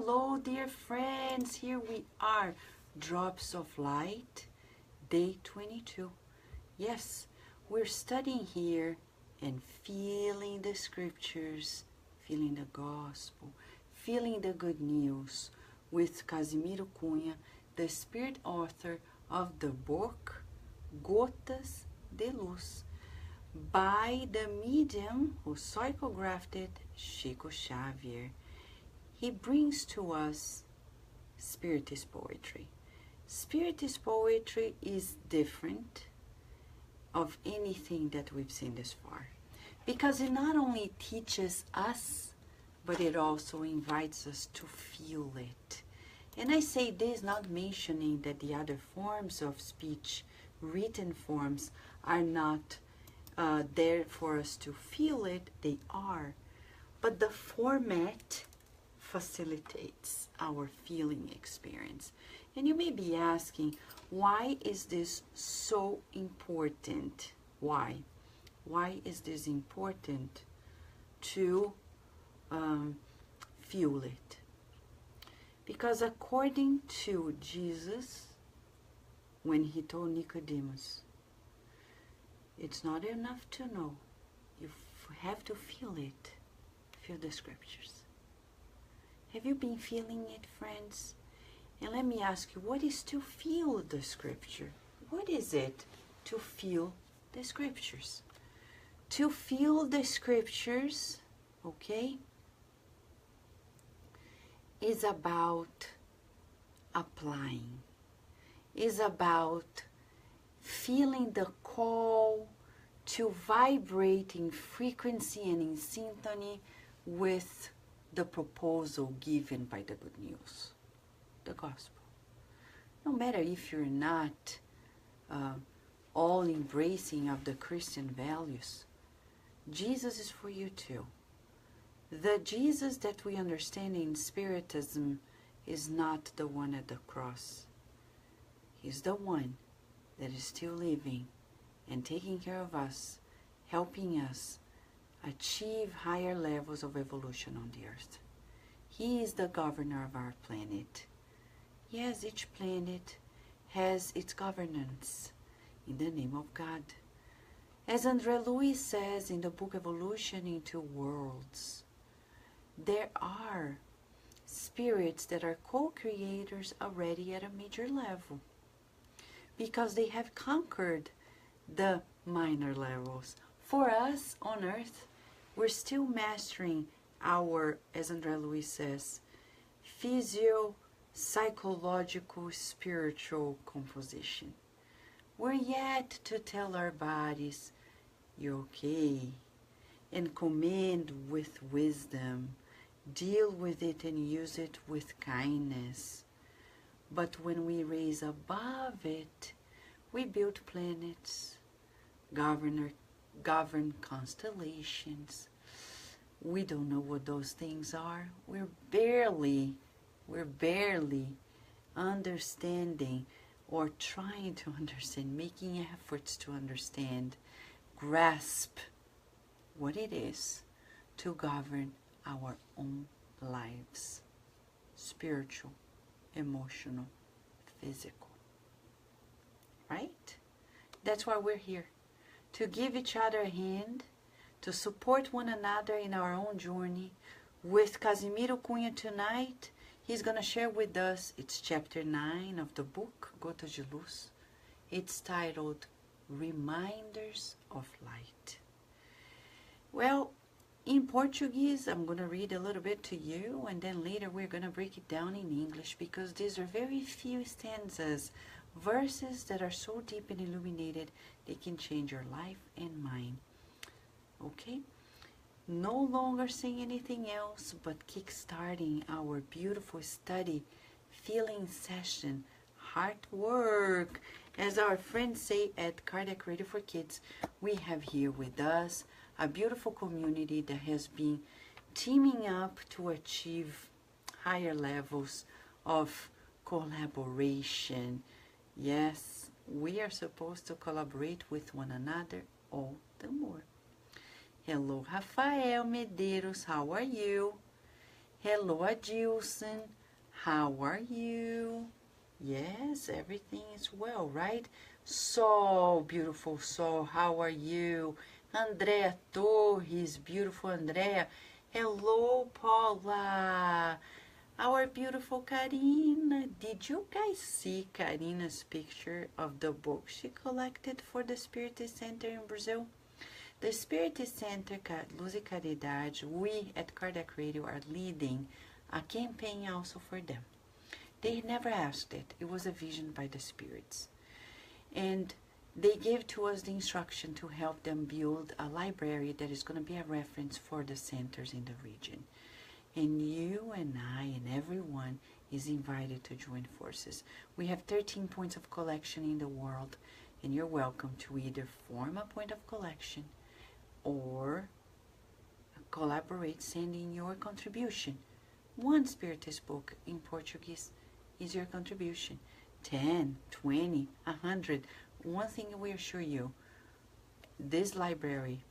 Hello, dear friends. Here we are, Drops of Light, day 22. Yes, we're studying here and feeling the scriptures, feeling the gospel, feeling the good news with Casimiro Cunha, the spirit author of the book Gotas de Luz, by the medium who psychographed Xavier. He brings to us Spiritist poetry. Spiritist poetry is different of anything that we've seen this far, because it not only teaches us, but it also invites us to feel it. And I say this not mentioning that the other forms of speech, written forms, are not there for us to feel it. They are. But the format facilitates our feeling experience. And you may be asking, why is this so important? Why? Why is this important to feel it? Because according to Jesus, when he told Nicodemus, it's not enough to know. You have to feel it. Feel the scriptures. Have you been feeling it, friends? And let me ask you, what is to feel the scripture? What is it to feel the scriptures? To feel the scriptures, okay, is about applying, is about feeling the call to vibrate in frequency and in synchrony with the proposal given by the good news, the gospel. No matter if you're not all embracing of the Christian values, Jesus is for you too. The Jesus that we understand in Spiritism is not the one at the cross. He's the one that is still living and taking care of us, helping us achieve higher levels of evolution on the earth. He is the governor of our planet. Yes, each planet has its governance in the name of God. As André Louis says in the book Evolution into Worlds, there are spirits that are co-creators already at a major level, because they have conquered the minor levels. For us on earth, we're still mastering our, as André Louis says, physio-psychological spiritual composition. We're yet to tell our bodies, you're okay, and command with wisdom, deal with it and use it with kindness. But when we raise above it, we build planets, govern constellations. We don't know what those things are. We're barely understanding or trying to understand, making efforts to understand, grasp what it is to govern our own lives, spiritual, emotional, physical. Right? That's why we're here, to give each other a hand, to support one another in our own journey. With Casimiro Cunha tonight, he's going to share with us, it's chapter 9 of the book, Gotas de Luz. It's titled, Reminders of Light. Well, in Portuguese, I'm going to read a little bit to you, and then later we're going to break it down in English, because these are very few stanzas, verses that are so deep and illuminated, they can change your life and mine. Okay? No longer saying anything else, but kick-starting our beautiful study, feeling session, heart work. As our friends say at Cardiac Radio for Kids, we have here with us a beautiful community that has been teaming up to achieve higher levels of collaboration. Yes, we are supposed to collaborate with one another all the more. Hello, Rafael Medeiros, how are you? Hello, Adilson. How are you? Yes, everything is well, right? So beautiful, so how are you? Andrea Torres, beautiful Andrea. Hello, Paula. Our beautiful Karina. Did you guys see Karina's picture of the book she collected for the Spiritist Center in Brazil? The Spiritist Center, Luz e Caridade, we at Kardec Radio are leading a campaign also for them. They never asked it. It was a vision by the spirits. And they gave to us the instruction to help them build a library that is going to be a reference for the centers in the region. And you and I and everyone is invited to join forces. We have 13 points of collection in the world, and you're welcome to either form a point of collection or collaborate, sending your contribution. One Spiritist book in Portuguese is your contribution. 10, 20, 100. One thing we assure you, this library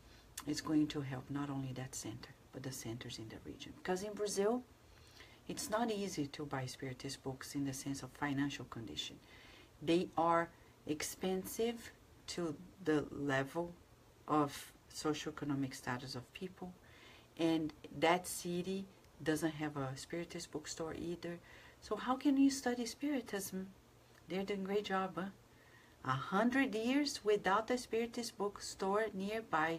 is going to help not only that center, but the centers in the region. Because in Brazil, it's not easy to buy Spiritist books in the sense of financial condition. They are expensive to the level of socioeconomic status of people, and that city doesn't have a Spiritist bookstore either. So how can you study Spiritism? They're doing a great job, huh? 100 years without a Spiritist bookstore nearby.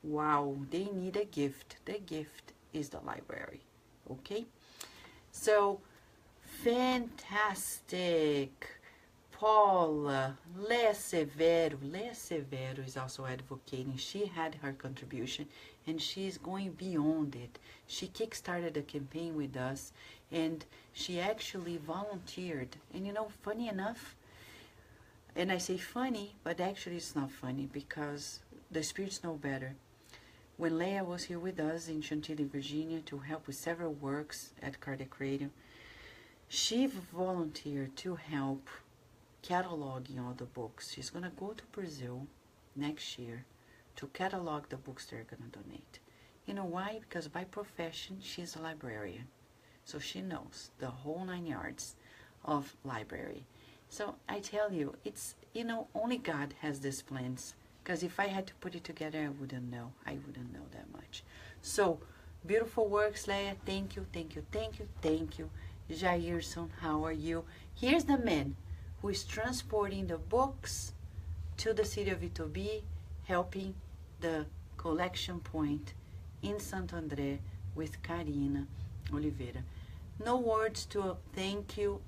Wow, they need a gift. The gift is the library. Okay? So, fantastic. Paula, Lea Severo is also advocating. She had her contribution and she's going beyond it. She kickstarted a campaign with us and she actually volunteered. And you know, funny enough, and I say funny, but actually it's not funny because the spirits know better. When Leah was here with us in Chantilly, Virginia to help with several works at Kardec Radio, she volunteered to help cataloging all the books. She's going to go to Brazil next year to catalog the books they're going to donate. You know why? Because by profession, she's a librarian. So she knows the whole 9 yards of library. So I tell you, it's, you know, only God has these plans. Because if I had to put it together, I wouldn't know. I wouldn't know that much. So, beautiful works, Leia. Thank you, thank you, thank you, thank you. Jairson, how are you? Here's the man who is transporting the books to the city of Itobi, helping the collection point in Santo André with Karina Oliveira. No words to thank you,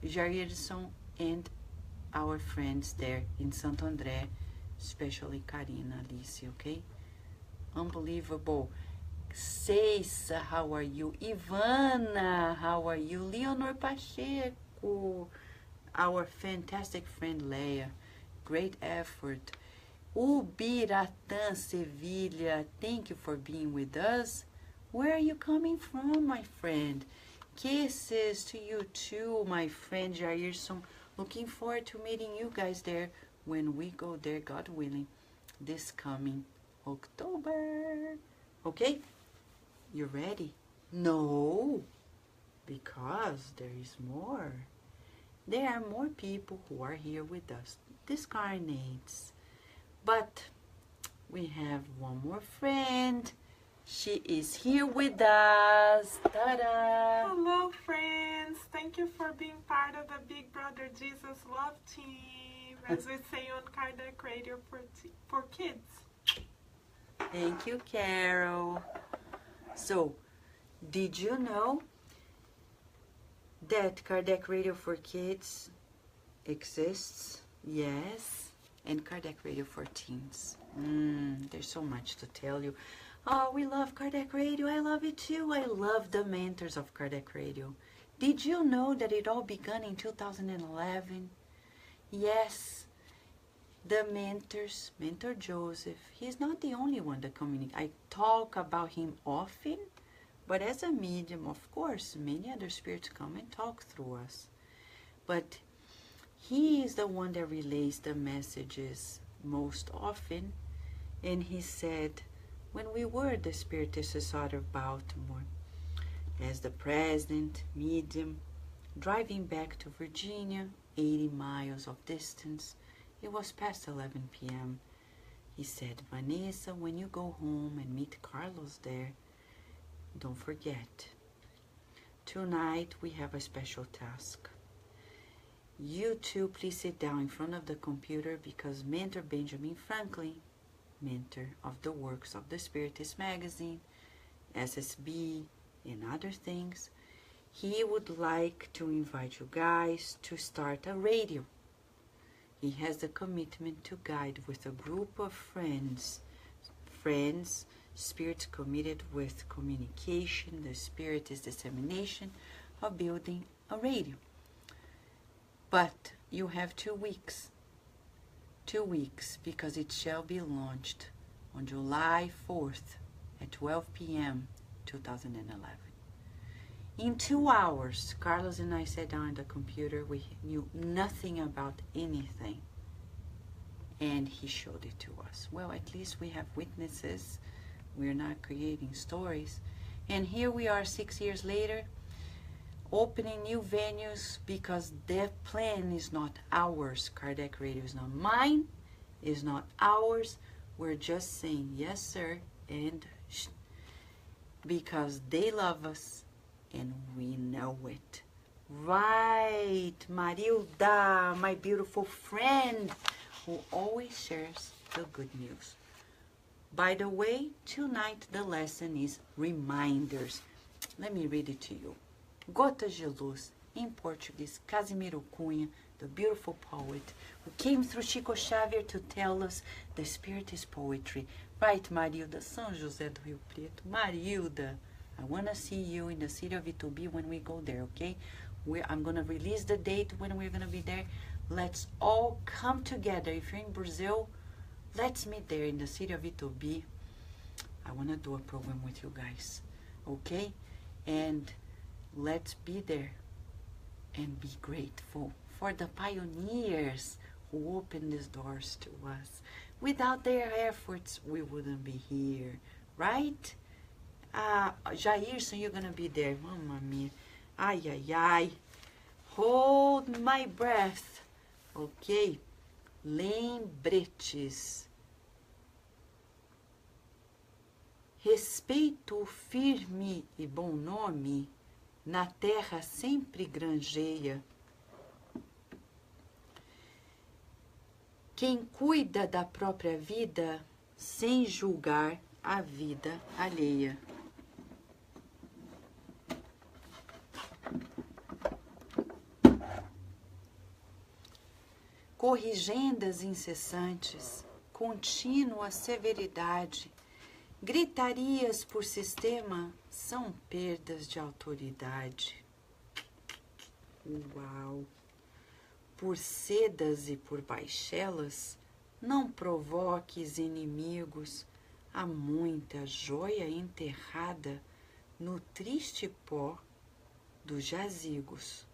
Jairson, and our friends there in Santo André, especially Karina, Alice, okay? Unbelievable. Ceissa, how are you? Ivana, how are you? Leonor Pacheco, our fantastic friend Leia, great effort. Ubiratã, Sevilla, thank you for being with us. Where are you coming from, my friend? Kisses to you too, my friend Jairson. Looking forward to meeting you guys there when we go there, God willing, this coming October. Okay? You ready? No, because there is more. There are more people who are here with us, discarnates. But we have one more friend. She is here with us. Ta-da! Hello, friends. Thank you for being part of the Big Brother Jesus Love Team, as we say on Kardec Radio for kids. Thank you, Carol. So, did you know that Kardec Radio for Kids exists? Yes. And Kardec Radio for Teens. There's so much to tell you. Oh, we love Kardec Radio. I love it too. I love the mentors of Kardec Radio. Did you know that it all began in 2011? Yes. The mentors, Mentor Joseph, he's not the only one that communicates. I talk about him often, but as a medium, of course, many other spirits come and talk through us. But he is the one that relays the messages most often. And he said, when we were at the Spiritist Society of Baltimore, as the president, medium, driving back to Virginia, 80 miles of distance. It was past 11 p.m. He said, Vanessa, when you go home and meet Carlos there, don't forget, tonight we have a special task. You two please sit down in front of the computer because Mentor Benjamin Franklin, mentor of the Works of the Spiritist magazine, SSB, and other things, he would like to invite you guys to start a radio. He has the commitment to guide with a group of friends, spirits committed with communication, the Spiritist dissemination of building a radio. But you have 2 weeks. 2 weeks, because it shall be launched on July 4th at 12 p.m. 2011. In 2 hours, Carlos and I sat down at the computer. We knew nothing about anything. And he showed it to us. Well, at least we have witnesses. We're not creating stories. And here we are 6 years later, opening new venues because their plan is not ours. Kardec Radio is not mine, is not ours. We're just saying yes, sir, and because they love us and we know it. Right, Marilda, my beautiful friend, who always shares the good news. By the way, tonight the lesson is reminders. Let me read it to you. Gotas de Luz, in Portuguese, Casimiro Cunha, the beautiful poet, who came through Chico Xavier to tell us the Spiritist poetry. Right, Marilda, São José do Rio Preto. Marilda, I want to see you in the city of Itubi when we go there, okay? I'm going to release the date when we're going to be there. Let's all come together. If you're in Brazil, let's meet there in the city of Itubi. I want to do a program with you guys, okay? And let's be there and be grateful for the pioneers who opened these doors to us. Without their efforts, we wouldn't be here, right? Jairson, you're going to be there. Mamma mia. Ai, ai, ai. Hold my breath. Ok? Lembretes. Respeito firme e bom nome na terra sempre granjeia. Quem cuida da própria vida sem julgar a vida alheia. Corrigendas incessantes, contínua severidade, gritarias por sistema são perdas de autoridade. Uau! Por sedas e por baixelas, não provoques inimigos, há muita joia enterrada no triste pó dos jazigos.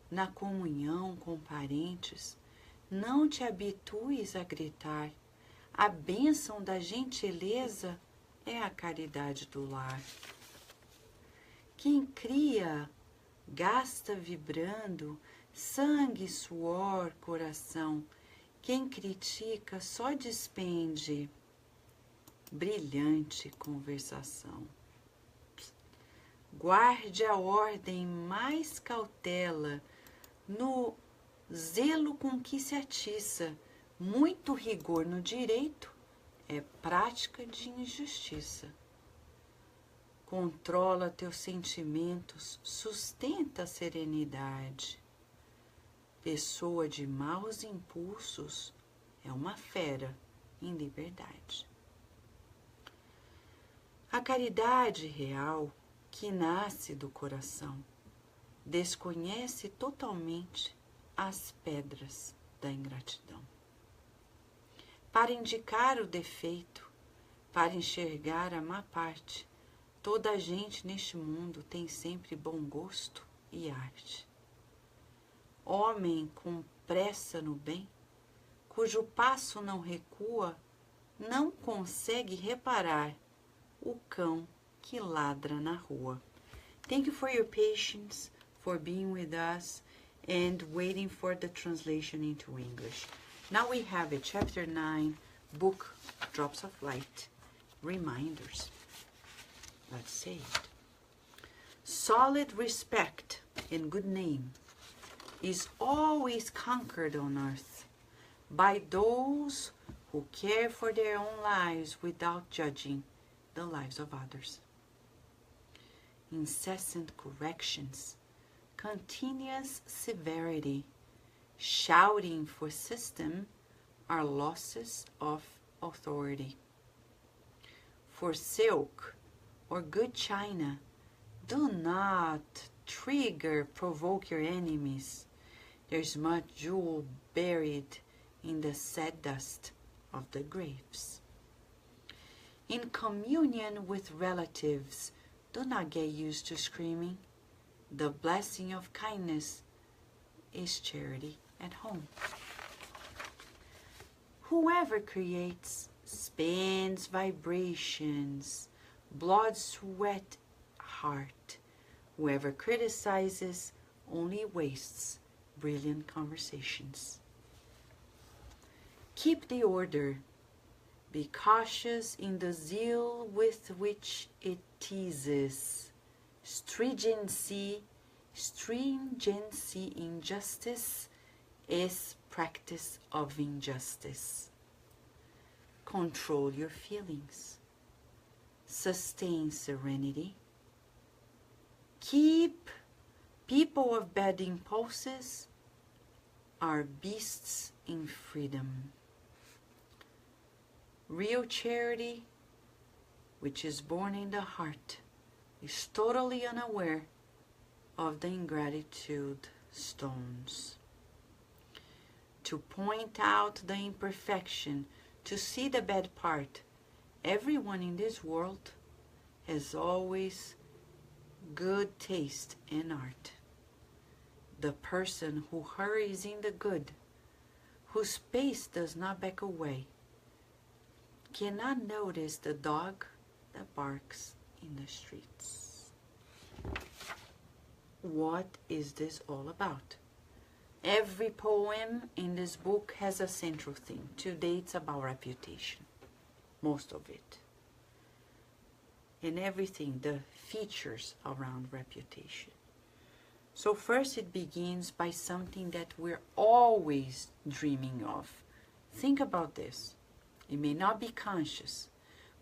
Na comunhão com parentes, não te habitues a gritar. A bênção da gentileza é a caridade do lar. Quem cria, gasta vibrando, sangue, suor, coração. Quem critica só despende brilhante conversação. Guarde a ordem, mais cautela, no zelo com que se atiça. Muito rigor no direito é prática de injustiça. Controla teus sentimentos, sustenta a serenidade. Pessoa de maus impulsos é uma fera em liberdade. A caridade real, que nasce do coração, desconhece totalmente as pedras da ingratidão. Para indicar o defeito, para enxergar a má parte, toda a gente neste mundo tem sempre bom gosto e arte. Homem com pressa no bem, cujo passo não recua, não consegue reparar o cão que ladra na rua. Thank you for your patience, for being with us, and waiting for the translation into English. Now we have it, Chapter 9, Book Drops of Light, Reminders. Let's say it. Solid respect and good name is always conquered on earth by those who care for their own lives without judging the lives of others. Incessant corrections, continuous severity, shouting for system are losses of authority. For silk or good china, do not provoke your enemies. There's much jewel buried in the sad dust of the graves. In communion with relatives, do not get used to screaming. The blessing of kindness is charity at home. Whoever creates spends vibrations, blood, sweat, heart. Whoever criticizes only wastes brilliant conversations. Keep the order. Be cautious in the zeal with which it teases. Stringency in justice is practice of injustice. Control your feelings. Sustain serenity. Keep people of bad impulses are beasts in freedom. Real charity, which is born in the heart, is totally unaware of the ingratitude stones. To point out the imperfection, to see the bad part, everyone in this world has always good taste in art. The person who hurries in the good, whose pace does not back away, cannot notice the dog that barks in the streets. What is this all about? Every poem in this book has a central theme. Today it's about reputation, most of it. And everything, the features around reputation. So first it begins by something that we're always dreaming of. Think about this. It may not be conscious,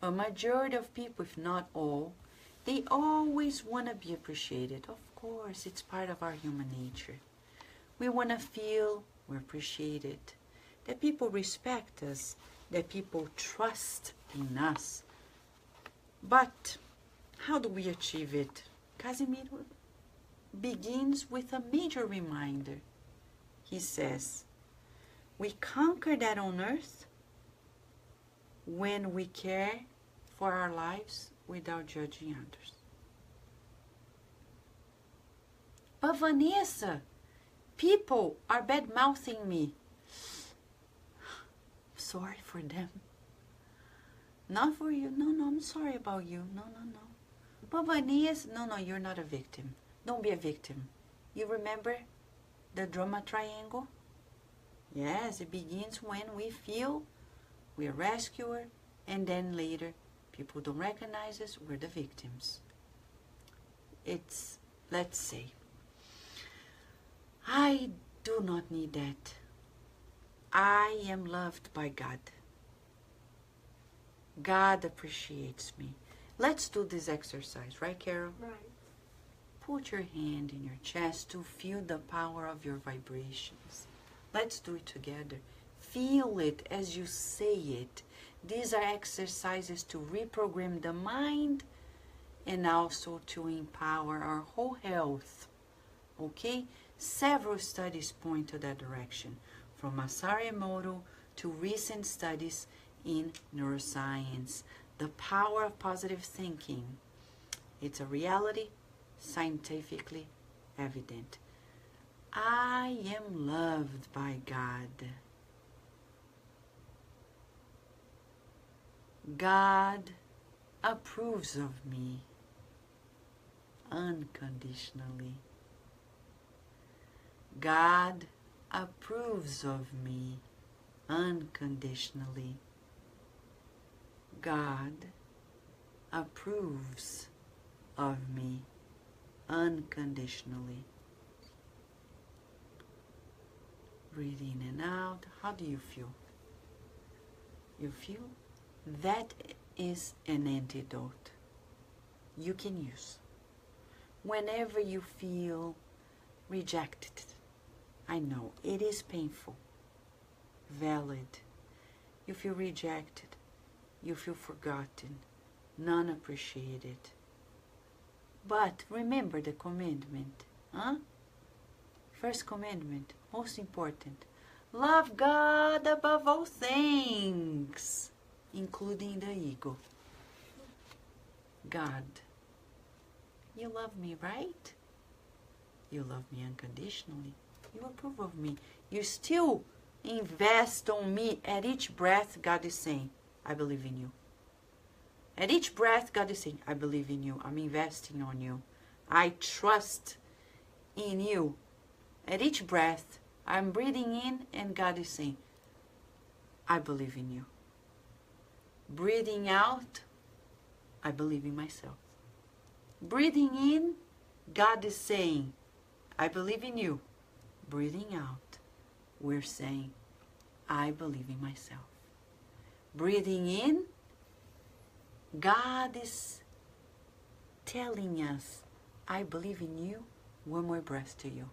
but majority of people, if not all, they always want to be appreciated. Of course, it's part of our human nature. We want to feel we're appreciated, that people respect us, that people trust in us. But how do we achieve it? Casimiro begins with a major reminder. He says, we conquer that on earth when we care for our lives without judging others. But Vanessa, people are bad-mouthing me. Sorry for them. Not for you. No, I'm sorry about you. No. But Vanessa, no, you're not a victim. Don't be a victim. You remember the drama triangle? Yes, it begins when we feel we're a rescuer, and then later people don't recognize us, we're the victims. It's, let's say, I do not need that. I am loved by God. God appreciates me. Let's do this exercise, right, Carol? Right. Put your hand in your chest to feel the power of your vibrations. Let's do it together. Feel it as you say it. These are exercises to reprogram the mind and also to empower our whole health. Okay? Several studies point to that direction, from Masaru Emoto to recent studies in neuroscience. The power of positive thinking. It's a reality, scientifically evident. I am loved by God. God approves of me. unconditionally. God approves of me unconditionally. God approves of me unconditionally. Breathe in and out. How do you feel? You feel? That is an antidote you can use whenever you feel rejected. I know it is painful, valid. You feel rejected, you feel forgotten, non-appreciated. But remember the commandment, huh? First commandment, most important. Love God above all things, including the ego. God, you love me, right? You love me unconditionally. You approve of me. You still invest on me. At each breath, God is saying, I believe in you. At each breath, God is saying, I believe in you. I'm investing on you. I trust in you. At each breath, I'm breathing in and God is saying, I believe in you. Breathing out, I believe in myself. Breathing in, God is saying, I believe in you. Breathing out, we're saying, I believe in myself. Breathing in, God is telling us, I believe in you. One more breath to you.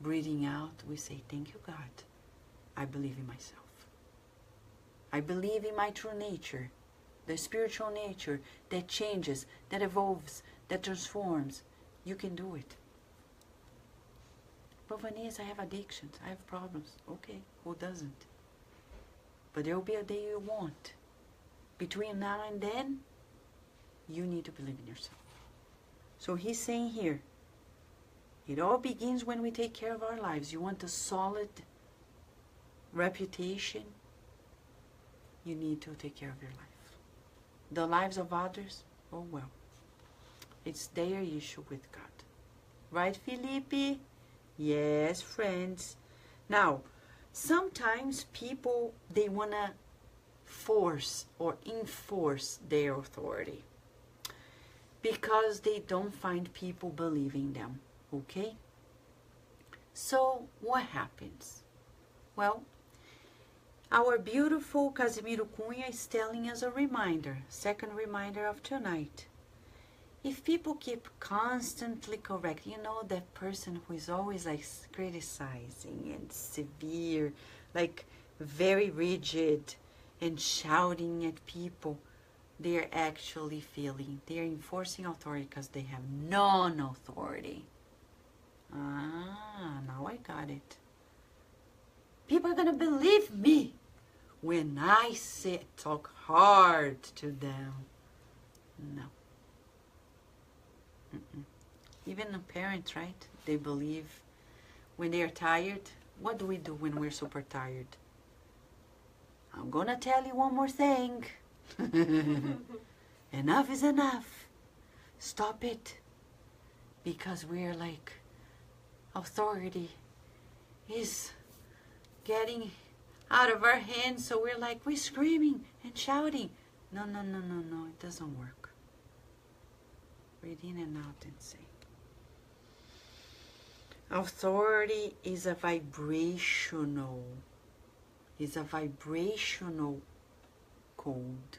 Breathing out, we say, thank you, God. I believe in myself. I believe in my true nature, the spiritual nature that changes, that evolves, that transforms. You can do it. But Vanessa, I have addictions, I have problems. Okay, who doesn't? But there will be a day you won't. Between now and then, you need to believe in yourself. So he's saying here, it all begins when we take care of our lives. You want a solid reputation, you need to take care of your life. The lives of others, oh well. It's their issue with God. Right, Felipe? Yes, friends. Now, sometimes people, they want to force or enforce their authority because they don't find people believing them, okay? So, what happens? Well, our beautiful Casimiro Cunha is telling us a reminder, second reminder of tonight. If people keep constantly correcting, you know, that person who is always like criticizing and severe, like very rigid and shouting at people, they're actually feeling, they're enforcing authority because they have non-authority. Ah, now I got it. People are going to believe me when I talk hard to them. No. Even the parents, right? They believe when they are tired. What do we do when we're super tired? I'm gonna tell you one more thing. Enough is enough. Stop it. Because we're like, authority is getting out of our hands, so we're like, we're screaming and shouting. No, it doesn't work. Breathe in and out and say. Authority is a vibrational code.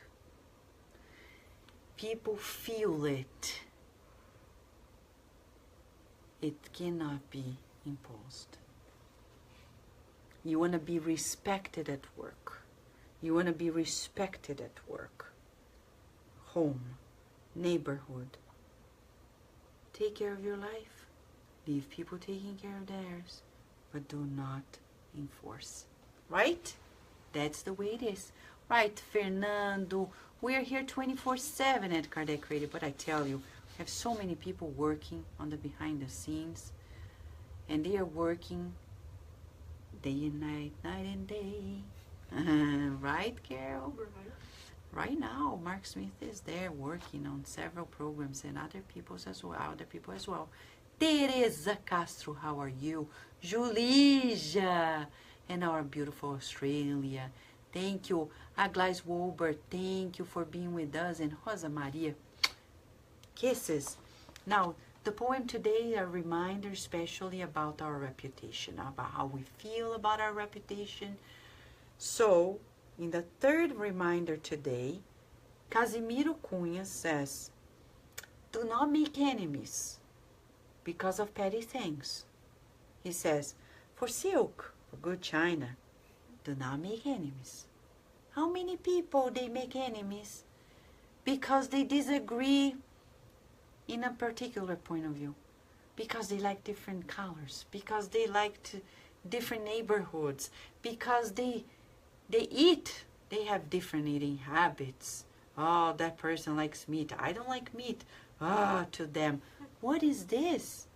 People feel it. It cannot be imposed. You want to be respected at work. You want to be respected at work. Home, neighborhood. Take care of your life. Leave people taking care of theirs. But do not enforce. Right? That's the way it is. Right, Fernando? We're here 24/7 at Cardiac Radio. But I tell you, we have so many people working on the behind the scenes. And they are working day and night, night and day. Right, Carol? right now, Mark Smith is there working on several programs and other people as well. Teresa Castro, how are you? Julija, and our beautiful Australia. Thank you. Aglais Wolbert, thank you for being with us. And Rosa Maria, kisses. Now, the poem today, a reminder especially about our reputation, about how we feel about our reputation. So, in the third reminder today, Casimiro Cunha says, do not make enemies because of petty things. He says, for silk, for good china, do not make enemies. How many people they make enemies? Because they disagree in a particular point of view, because they like different colors, because they like different neighborhoods, because they have different eating habits. Oh, that person likes meat. I don't like meat. To them. What is this?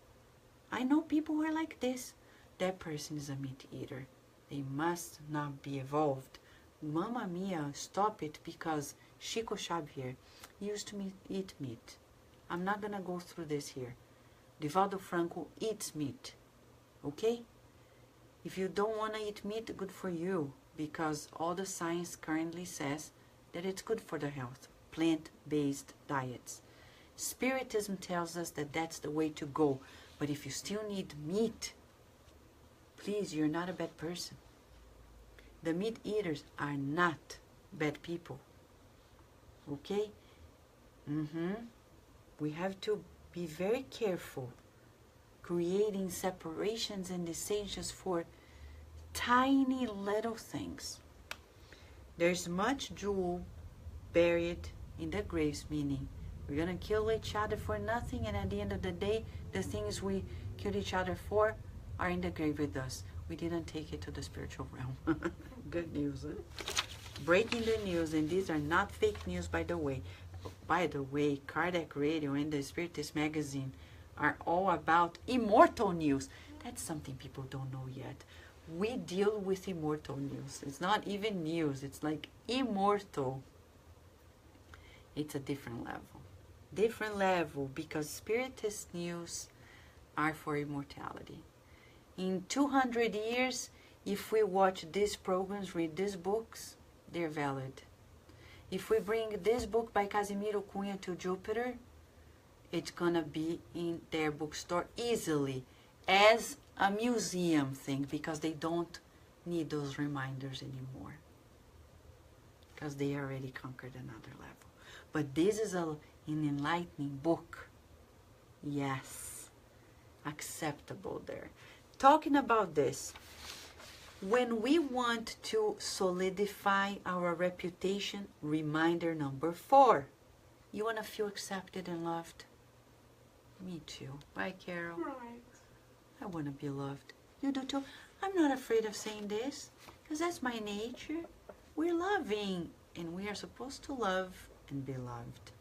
I know people who are like this. That person is a meat eater. They must not be evolved. Mamma mia, stop it, because Chico Xavier used to eat meat. I'm not going to go through this here. Divaldo Franco eats meat. Okay? If you don't want to eat meat, good for you, because all the science currently says that it's good for the health. Plant-based diets. Spiritism tells us that that's the way to go. But if you still need meat, please, you're not a bad person. The meat eaters are not bad people. Okay? We have to be very careful creating separations and distinctions for tiny little things. There's much jewel buried in the graves, meaning we're going to kill each other for nothing, and at the end of the day, the things we killed each other for are in the grave with us. We didn't take it to the spiritual realm. Good news, huh? Breaking the news, and these are not fake news, by the way. By the way, Kardec Radio and the Spiritist Magazine are all about immortal news. That's something people don't know yet. We deal with immortal news. It's not even news. It's like immortal. It's a different level. Different level, because Spiritist news are for immortality. In 200 years, if we watch these programs, read these books, they're valid. If we bring this book by Casimiro Cunha to Jupiter, it's going to be in their bookstore easily as a museum thing, because they don't need those reminders anymore, because they already conquered another level. But this is an enlightening book. Yes, acceptable there. Talking about this, when we want to solidify our reputation, reminder number 4. You want to feel accepted and loved? Me too. Bye, Carol. Right. I want to be loved. You do too. I'm not afraid of saying this, because that's my nature. We're loving, and we are supposed to love and be loved.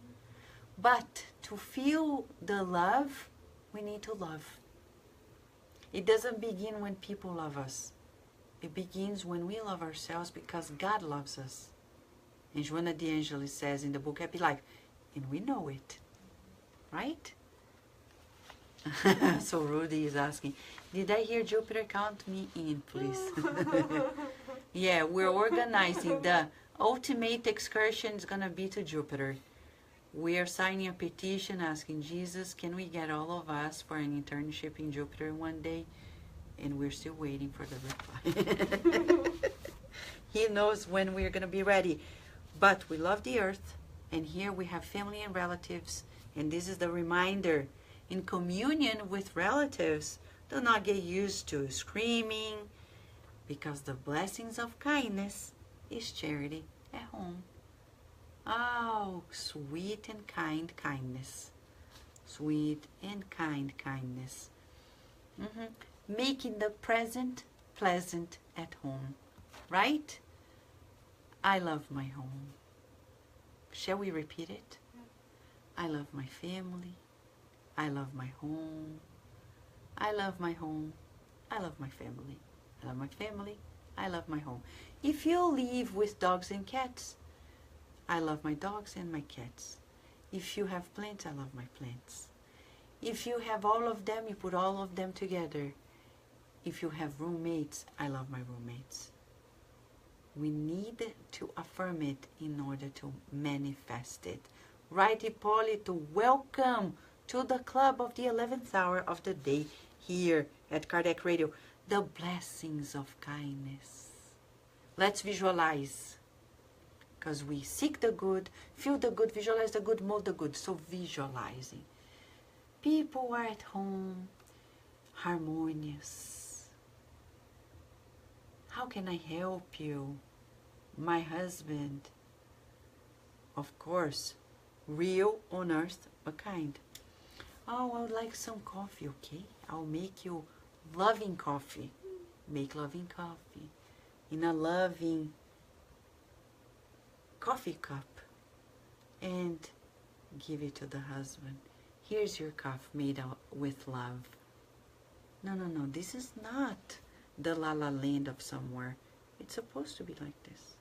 But to feel the love, we need to love. It doesn't begin when people love us. It begins when we love ourselves, because God loves us. And Joana de Angelis says in the book Happy Life, and we know it. Right? So Rudy is asking, did I hear Jupiter? Count me in, please. Yeah, we're organizing. The ultimate excursion is going to be to Jupiter. We are signing a petition asking Jesus, can we get all of us for an internship in Jupiter one day? And we're still waiting for the reply. He knows when we're going to be ready. But we love the earth, and here we have family and relatives, and this is the reminder. In communion with relatives, do not get used to screaming, because the blessings of kindness is charity at home. Oh, sweet and kind kindness. Sweet and kind kindness. Making the present pleasant at home. Right? I love my home. Shall we repeat it? I love my family. I love my home. I love my home. I love my family. I love my family. I love my home. If you live with dogs and cats, I love my dogs and my cats. If you have plants, I love my plants. If you have all of them, you put all of them together. If you have roommates, I love my roommates. We need to affirm it in order to manifest it. Right, Hipólito? Welcome to the club of the 11th hour of the day here at Kardec Radio. The blessings of kindness. Let's visualize. Because we seek the good, feel the good, visualize the good, mold the good. So visualizing. People are at home, harmonious. How can I help you? My husband, of course, real on earth, but kind. Oh, I would like some coffee, okay? I'll make you loving coffee. Make loving coffee in a loving coffee cup and give it to the husband. Here's your cup made out with love. No, no, no, this is not the La La Land of somewhere. It's supposed to be like this.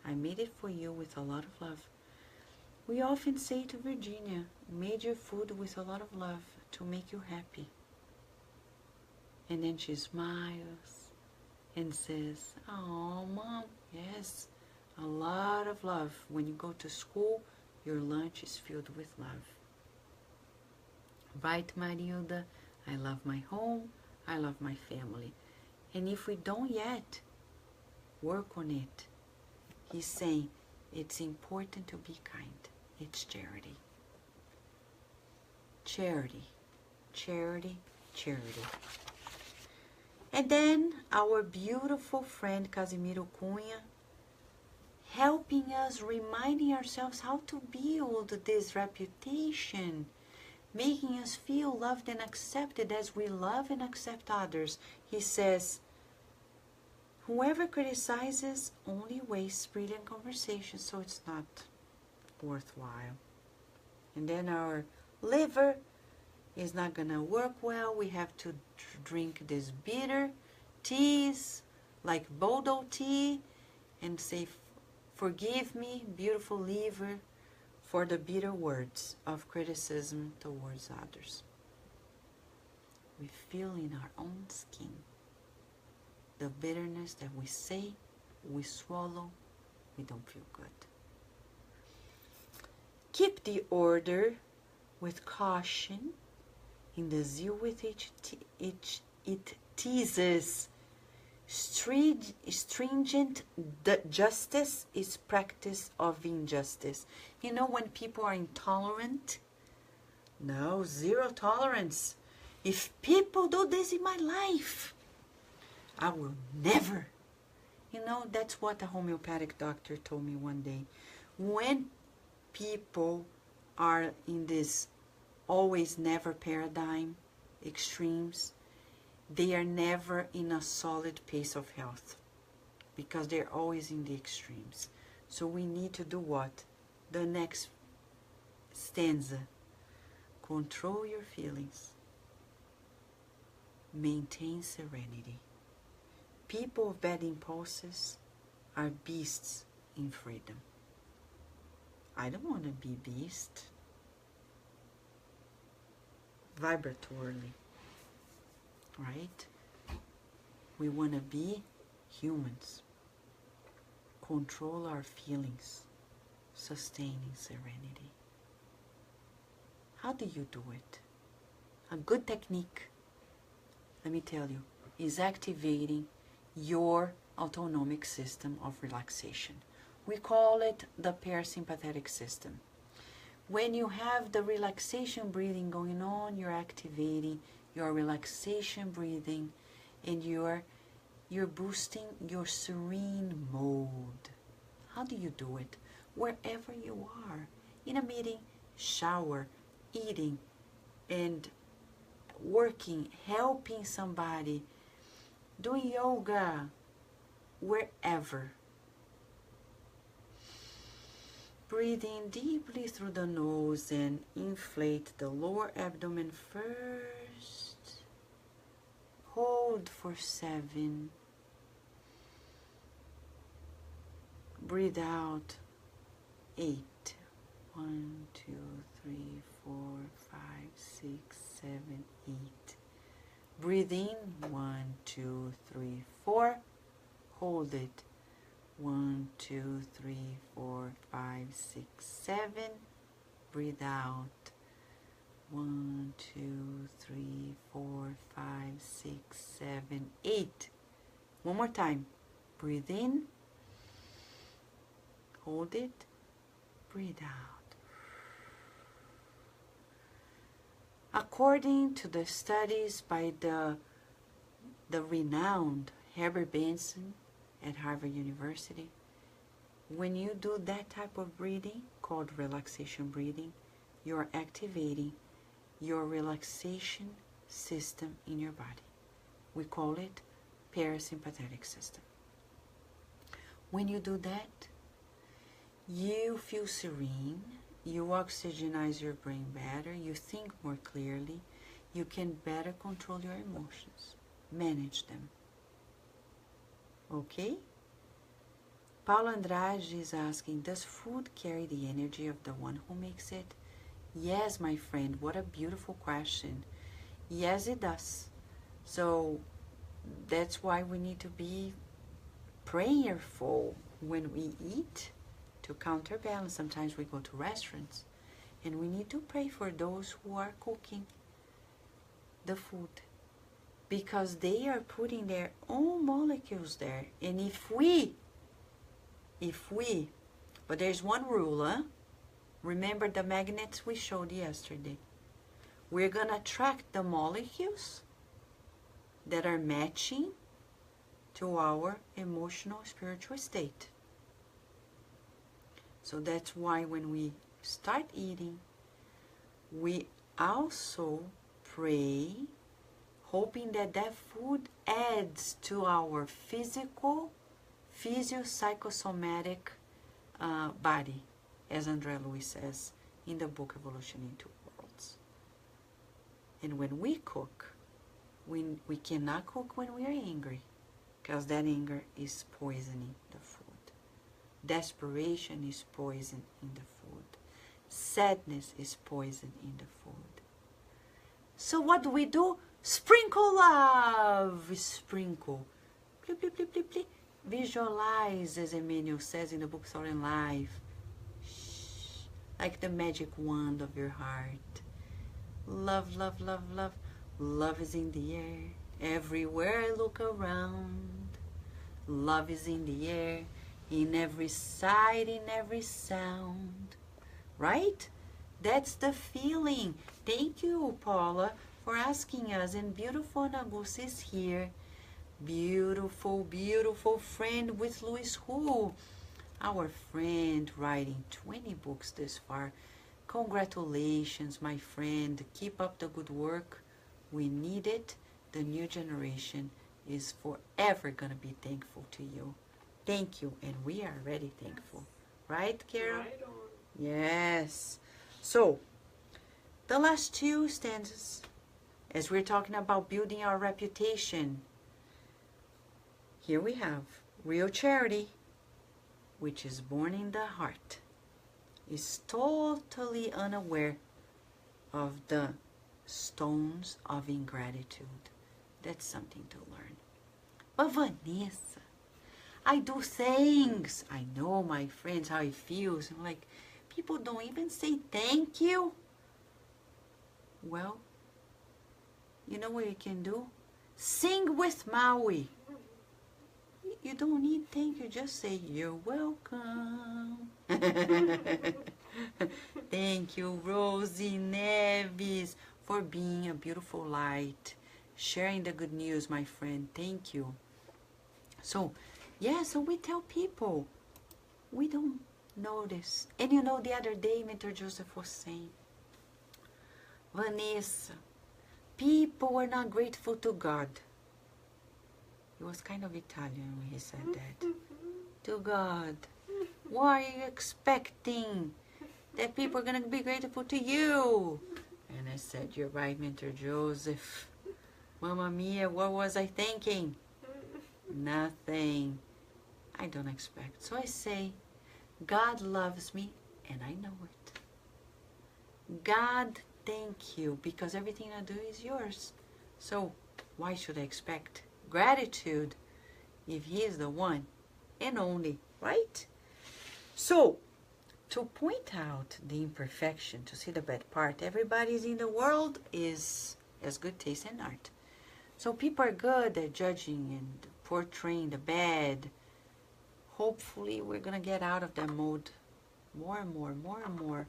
I made it for you with a lot of love. We often say to Virginia, made your food with a lot of love to make you happy. And then she smiles and says, oh, Mom, yes, a lot of love. When you go to school, your lunch is filled with love. Right, Marilda? I love my home. I love my family. And if we don't yet work on it, he's saying it's important to be kind. It's charity. Charity, charity, charity. And then our beautiful friend Casimiro Cunha helping us, reminding ourselves how to build this reputation, making us feel loved and accepted as we love and accept others. He says, whoever criticizes only wastes brilliant conversation, so it's not worthwhile. And then our liver is not going to work well. We have to drink this bitter teas, like Bodo tea, and say, forgive me, beautiful liver, for the bitter words of criticism towards others. We feel in our own skin the bitterness that we say, we swallow, we don't feel good. Keep the order with caution. In the zeal with which it teases, stringent justice is practice of injustice. You know, when people are intolerant, no, zero tolerance. If people do this in my life, I will never. You know, that's what a homeopathic doctor told me one day. When people are in this always never paradigm, extremes, they are never in a solid pace of health because they're always in the extremes. So we need to do what? The next stanza. Control your feelings. Maintain serenity. People of bad impulses are beasts in freedom. I don't want to be beast. Vibratorily, right? We want to be humans. Control our feelings, sustaining serenity. How do you do it? A good technique, let me tell you, is activating your autonomic system of relaxation. We call it the parasympathetic system. When you have the relaxation breathing going on, you're activating your relaxation breathing and you're boosting your serene mode. How do you do it? Wherever you are, in a meeting, shower, eating, and working, helping somebody, doing yoga, wherever. Breathe in deeply through the nose and inflate the lower abdomen first. Hold for 7. Breathe out 8. 1, 2, 3, 4, 5, 6, 7, 8. Breathe in. 1, 2, 3, 4. Hold it. 1, 2, 3, 4, 5, 6, 7. Breathe out. 1, 2, 3, 4, 5, 6, 7, 8. One more time. Breathe in. Hold it. Breathe out. According to the studies by the renowned Herbert Benson at Harvard University, when you do that type of breathing, called relaxation breathing, you're activating your relaxation system in your body. We call it parasympathetic system. When you do that, you feel serene, you oxygenize your brain better, you think more clearly, you can better control your emotions, manage them. Okay? Paulo Andrade is asking, does food carry the energy of the one who makes it? Yes, my friend, what a beautiful question. Yes, it does. So that's why we need to be prayerful when we eat, to counterbalance. Sometimes we go to restaurants and we need to pray for those who are cooking the food, because they are putting their own molecules there. And if we, but there's one rule, huh? Remember the magnets we showed yesterday. We're gonna attract the molecules that are matching to our emotional, spiritual state. So that's why when we start eating, we also pray, hoping that that food adds to our physical, physio-psychosomatic body, as André Luiz says in the book Evolution in Two Worlds. And when we cook, we cannot cook when we are angry, because that anger is poisoning the food. Desperation is poison in the food. Sadness is poison in the food. So what do? Sprinkle love. Sprinkle. Bleep, bleep, bleep, bleep, bleep. Visualize, as Emmanuel says in the book Soul and Life. Shh. Like the magic wand of your heart. Love, love, love, love. Love is in the air. Everywhere I look around. Love is in the air. In every sight, in every sound. Right? That's the feeling. Thank you, Paula, for asking us. And beautiful Nagus is here. Beautiful, beautiful friend with Louis Hu. Our friend writing 20 books this far. Congratulations, my friend. Keep up the good work. We need it. The new generation is forever going to be thankful to you. Thank you, and we are already thankful. Right, Carol? Right on. Yes. So, the last two stanzas, as we're talking about building our reputation, here we have real charity, which is born in the heart, is totally unaware of the stones of ingratitude. That's something to learn. But Vanessa, I do things. I know, my friends, how it feels. I'm like, people don't even say thank you. Well, you know what you can do? Sing with Maui. You don't need thank you. Just say, you're welcome. Thank you, Rosie Neves, for being a beautiful light. Sharing the good news, my friend. Thank you. So, yeah, so we tell people, we don't notice. And you know, the other day, Mentor Joseph was saying, Vanessa, people are not grateful to God. He was kind of Italian when he said that. To God. Why are you expecting that people are going to be grateful to you? And I said, you're right, Mentor Joseph. Mamma mia, what was I thinking? Nothing. I don't expect. So I say, God loves me and I know it. God, thank you, because everything I do is yours. So why should I expect gratitude if He is the one and only, right? So, to point out the imperfection, to see the bad part, everybody in the world has good taste in art. So people are good at judging and portraying the bad. Hopefully we're going to get out of that mode more and more.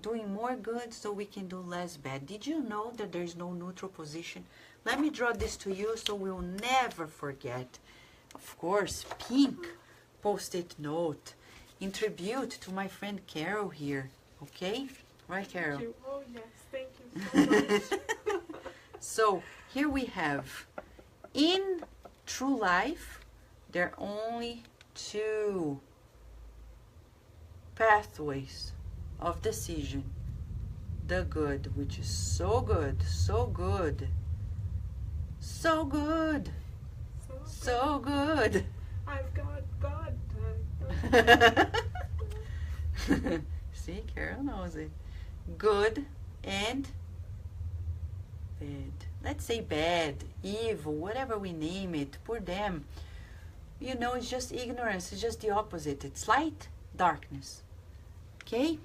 Doing more good so we can do less bad. Did you know that there's no neutral position? Let me draw this to you so we'll never forget. Of course, pink post-it note in tribute to my friend Carol here. Okay? Right, Carol? Thank you. Oh, yes. Thank you so much. So, here we have, in true life, there are only two pathways of decision. The good, which is so good, so good, so good, so good. I've got God. See, Carol knows it. Good and bad. Let's say bad, evil, whatever we name it, for them. You know, it's just ignorance. It's just the opposite. It's light, darkness. Okay?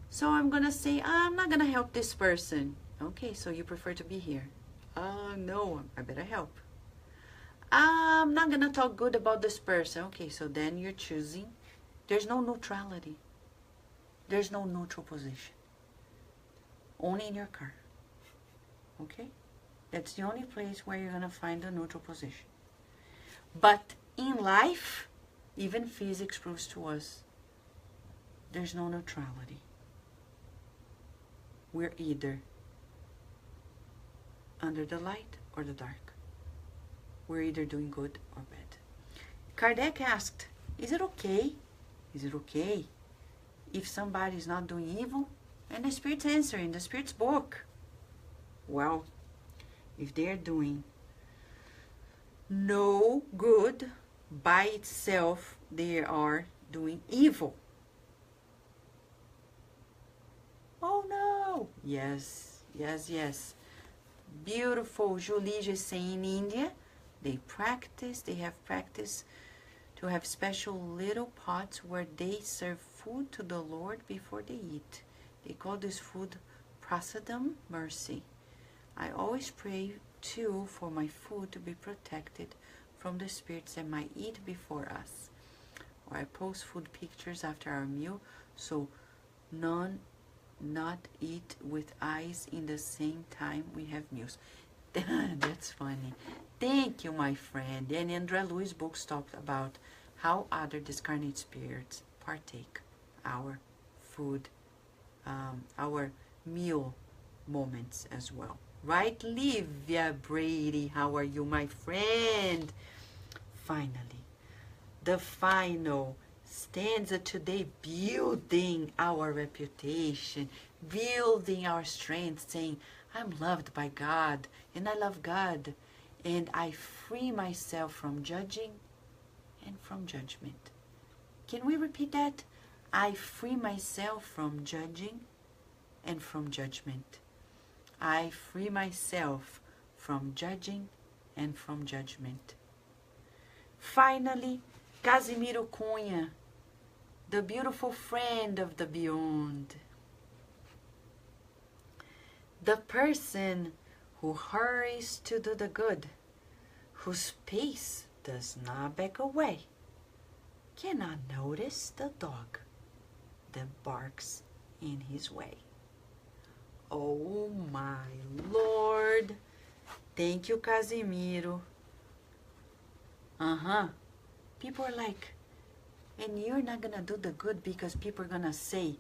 So I'm going to say, I'm not going to help this person. Okay, so you prefer to be here. No, I better help. I'm not going to talk good about this person. Okay, so then you're choosing. There's no neutrality. There's no neutral position. Only in your car. Okay? That's the only place where you're going to find a neutral position. But in life, even physics proves to us, there's no neutrality. We're either under the light or the dark. We're either doing good or bad. Kardec asked, is it okay? Is it okay if somebody is not doing evil? And the Spirit's answer in the Spirit's book. Well, if they're doing no good by itself, they are doing evil. Oh no! Yes, yes, yes. Beautiful Julie is saying in India, they have practice to have special little pots where they serve food to the Lord before they eat. They call this food prasadam, mercy. I always pray too for my food to be protected from the spirits that might eat before us. Or I post food pictures after our meal so none not eat with eyes in the same time we have meals. That's funny. Thank you, my friend. And Andrea Louis' books talked about how other discarnate spirits partake our food, our meal moments as well. Right, Livia Brady? How are you, my friend? Finally, the final stanza today, building our reputation, building our strength, saying, I'm loved by God, and I love God, and I free myself from judging and from judgment. Can we repeat that? I free myself from judging and from judgment. I free myself from judging and from judgment. Finally, Casimiro Cunha, the beautiful friend of the beyond. The person who hurries to do the good, whose pace does not back away, cannot notice the dog that barks in his way. Oh my Lord. Thank you, Casimiro. People are like, and you're not gonna do the good because people are gonna say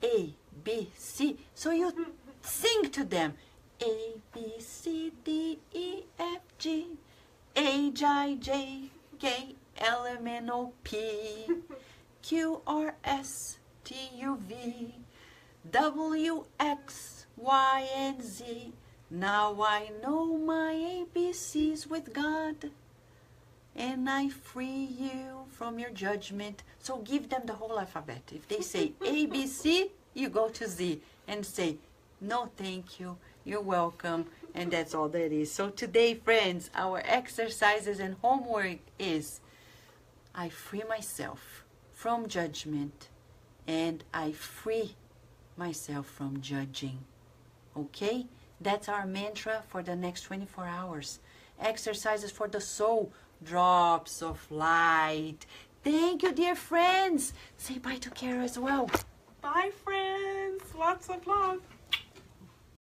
A, B, C. So you sing to them. A, B, C, D, E, F, G, H, I, J, K, L, M, N, O, P, Q, R, S, T, U, V, W, X, Y, and Z. Now I know my ABCs with God. and I free you from your judgment. So give them the whole alphabet. If they say A, B, C, you go to Z and say, no, thank you, you're welcome, and that's all that is. So today, friends, our exercises and homework is, I free myself from judgment, and I free myself from judging. Okay? That's our mantra for the next 24 hours. Exercises for the soul, drops of light. Thank you, dear friends. Say bye to Kara as well. Bye, friends. Lots of love.